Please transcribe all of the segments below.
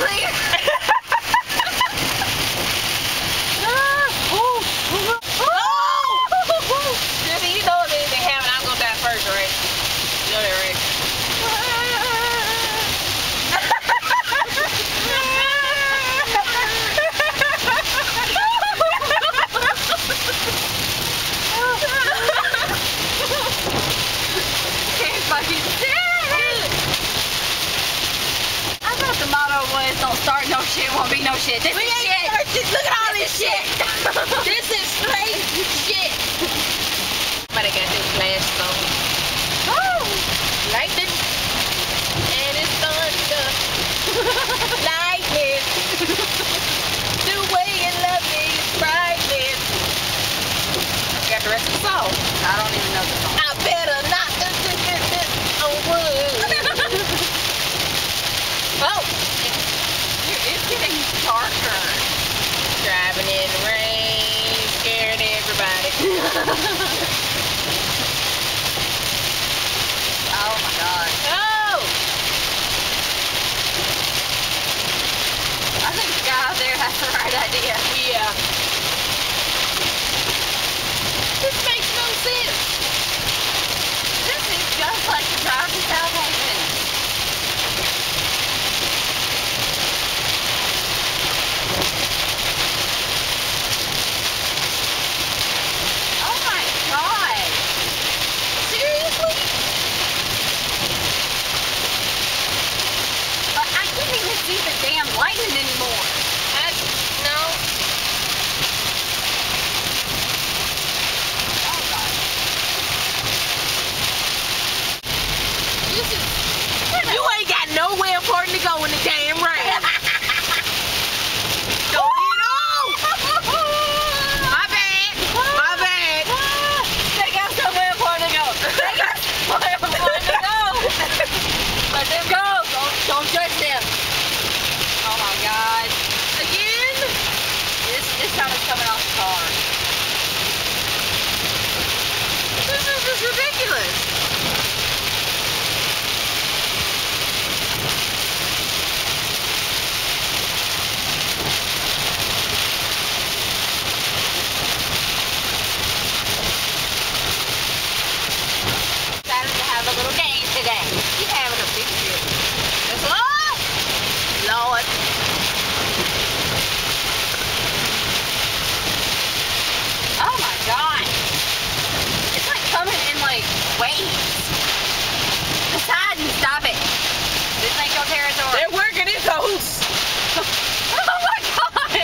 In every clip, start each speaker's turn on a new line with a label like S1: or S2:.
S1: clear.
S2: Jesse, you know if anything happened, I'm gonna die first, right? You know that, right?
S1: Can't fucking stand. I thought the motto was don't start no shit, won't be no shit. This is shit.
S2: Look at all this shit.
S1: This is straight shit.
S2: But I got this glass stone.
S1: Oh,
S2: Lightning. And it's thunder. Lightning. The way you love me is frightening. Got the rest of the song.
S1: I don't even know the song.
S2: I better not on wood. Oh,
S1: It's getting darker.
S2: driving in the rain, scaring everybody.
S1: Oh my god.
S2: Oh,
S1: I think the guy out there has the right idea.
S2: yeah. This makes no sense.
S1: This is just like the drive to Southampton. Oh my god.
S2: Seriously?
S1: I can't even see the damn lightning anymore.
S2: No.
S1: Oh god.
S2: This is. You ain't got nowhere important to go in the damn rain. Go in. Oh! My bad. My bad.
S1: They got somewhere important to go. They got somewhere important to go. Let them go. Don't judge them. Oh my god.
S2: Again?
S1: This time it's coming off the car.
S2: This is just ridiculous.
S1: Decided to have a little game today.
S2: He's having a big trip. It's Lord.
S1: Oh my god. It's like coming in like waves. Poseidon, stop it. This ain't your territory.
S2: They're working in cahoots.
S1: Oh my god.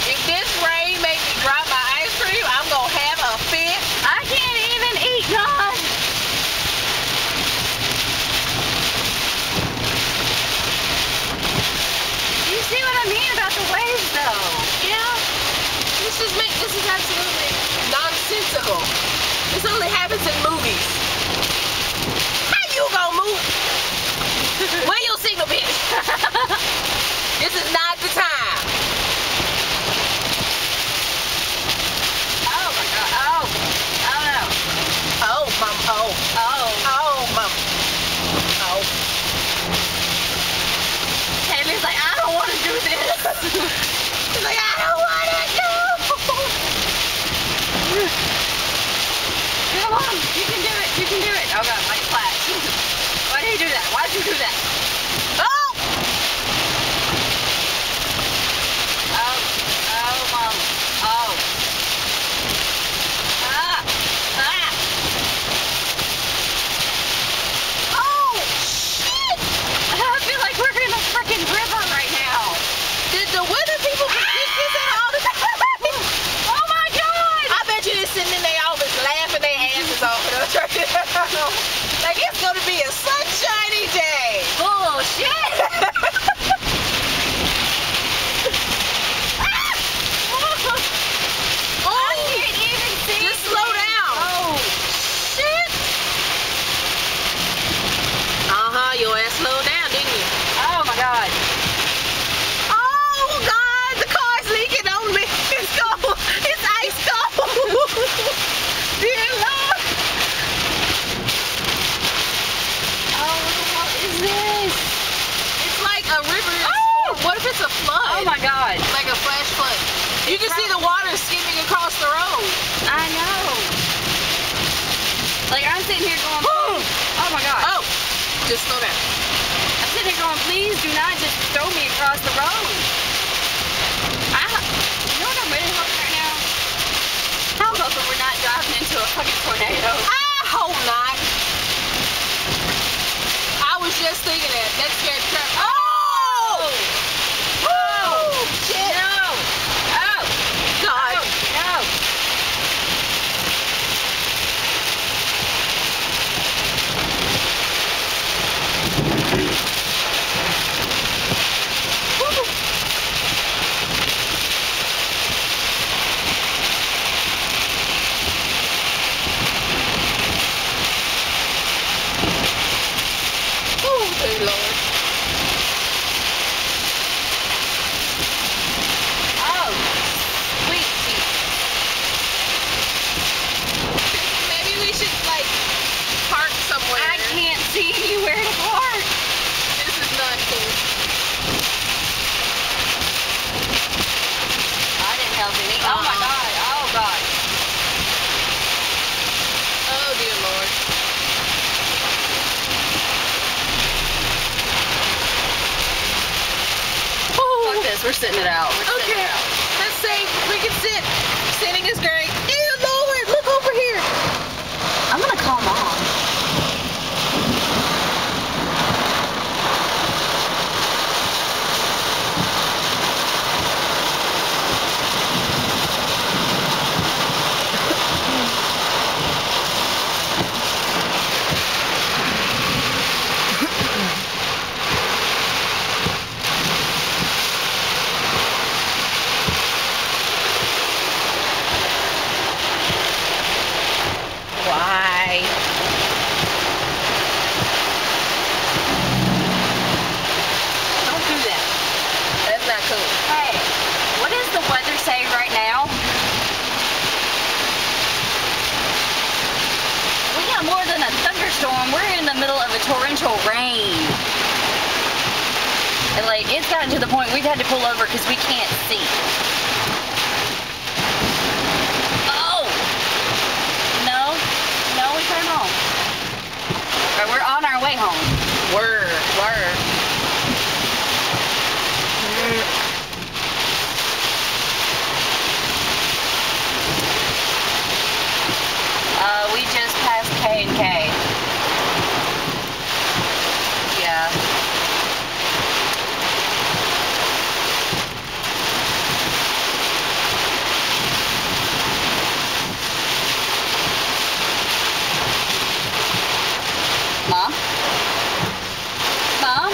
S2: If this rain make me drop my ice cream, I'm gonna have a fit.
S1: I can't even eat none. You see what I mean about the waves though?
S2: Yeah. This is absolutely nonsensical. This only happens in movies. How you gonna move? Where your signal, bitch? This is not the time.
S1: Oh my god. Oh. Oh no.
S2: Oh, mom. Oh.
S1: Oh.
S2: Oh, mom. Oh.
S1: Tammy's like, I don't want to do this.
S2: She's like, I don't want to go.
S1: Come on. You
S2: What if it's a flood?
S1: Oh my God.
S2: Like a flash flood. You can see the water skimming across the road.
S1: I know. Like I'm sitting here going, oh my God.
S2: Oh, just slow down.
S1: I'm sitting here going, please do not just throw me across the road. You know what I'm really hoping right now? I'm hoping we're not driving into a fucking tornado.
S2: I hope not. I was just thinking that. That scared the crap. Oh! Oh! Shit!
S1: No! Oh!
S2: God!
S1: Oh, no!
S2: Oh, dear Lord.
S1: Oh! Sweet Jesus.
S2: Maybe we should, like, park somewhere.
S1: I can't see anywhere to park.
S2: This is not cool.
S1: I didn't help any. Oh my God. Oh God.
S2: Oh, dear Lord.
S1: Fuck this. We're sitting it out. We're sitting
S2: Okay,
S1: it out.
S2: let's say we can sit. Sitting is great. Dear Lord, look over here.
S1: I'm gonna call Mom.
S2: Why?
S1: Don't do that.
S2: That's not cool.
S1: Hey, what does the weather say right now? We got more than a thunderstorm. We're in the middle of a torrential rain. And like, it's gotten to the point we've had to pull over because we can't see. Oh! No, we came home. Or we're on our way home.
S2: Word.
S1: We just passed K&K. Yeah. Mom? Mom?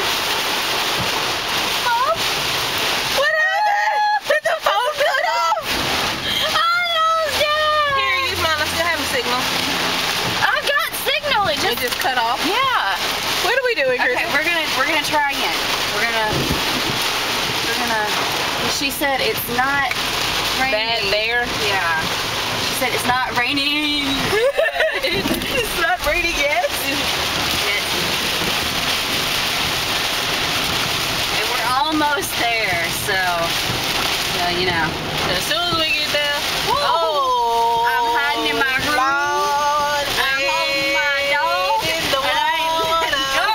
S1: Mom?
S2: What happened? Did the phone cut off?
S1: I lost it!
S2: Here, use mine. I still have a signal.
S1: I've got signal. It
S2: It
S1: just
S2: just cut off.
S1: yeah.
S2: What are we doing,
S1: Okay,
S2: Kristen?
S1: we're gonna try again. We're gonna. She said it's not raining.
S2: Bad there?
S1: Yeah. She said it's not raining.
S2: It's not raining yet.
S1: And we're almost there, so you know.
S2: As soon as we get there.
S1: Woo!
S2: Oh.
S1: I'm hiding in my room.
S2: Lord,
S1: I'm holding my dog.
S2: in the
S1: and I ain't
S2: water.
S1: letting go.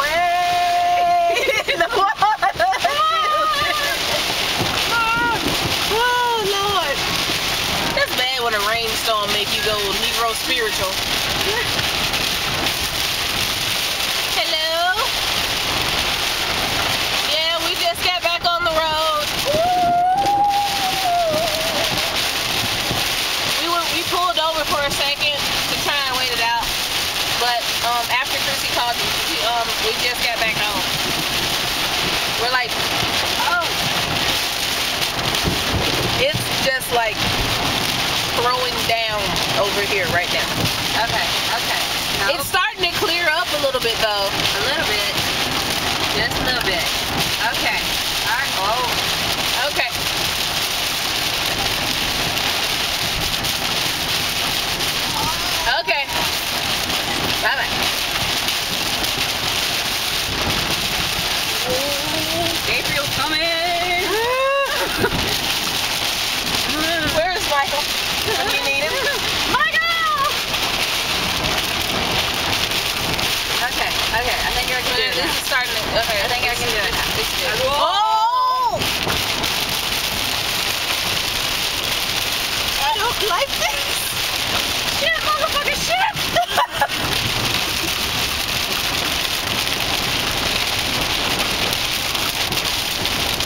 S2: Way in the water. Oh, Lord. That's bad when a rainstorm make you go Negro spiritual. Hello? Yeah, we just got back on the road. We pulled over for a second to try and wait it out. But after Chrissy called, we just got back home. We're like,
S1: Oh,
S2: it's just like throwing down over here right now.
S1: okay. No,
S2: It's starting to clear up a little bit though.
S1: a little bit. Just a little bit. Okay. All right. Oh.
S2: Okay. Okay. Bye-bye.
S1: Gabriel
S2: It's starting to, okay.
S1: I think I can do it now.
S2: It's good.
S1: Oh!
S2: I don't like this.
S1: Shit, motherfucker, shit!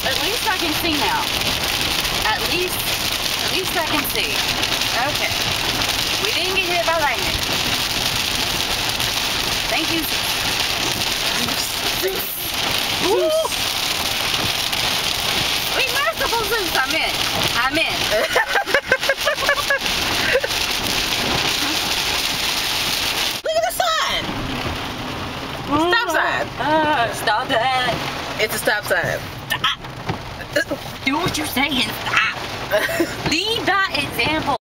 S1: At least I can see now. At least I can see. Okay. We didn't get hit by lightning. Thank you. Ooh. Be merciful, Zeus. I'm in. I'm in.
S2: Look at the sign. Stop sign.
S1: Stop that.
S2: It's a stop sign.
S1: Do what you're saying. Stop. Lead by example.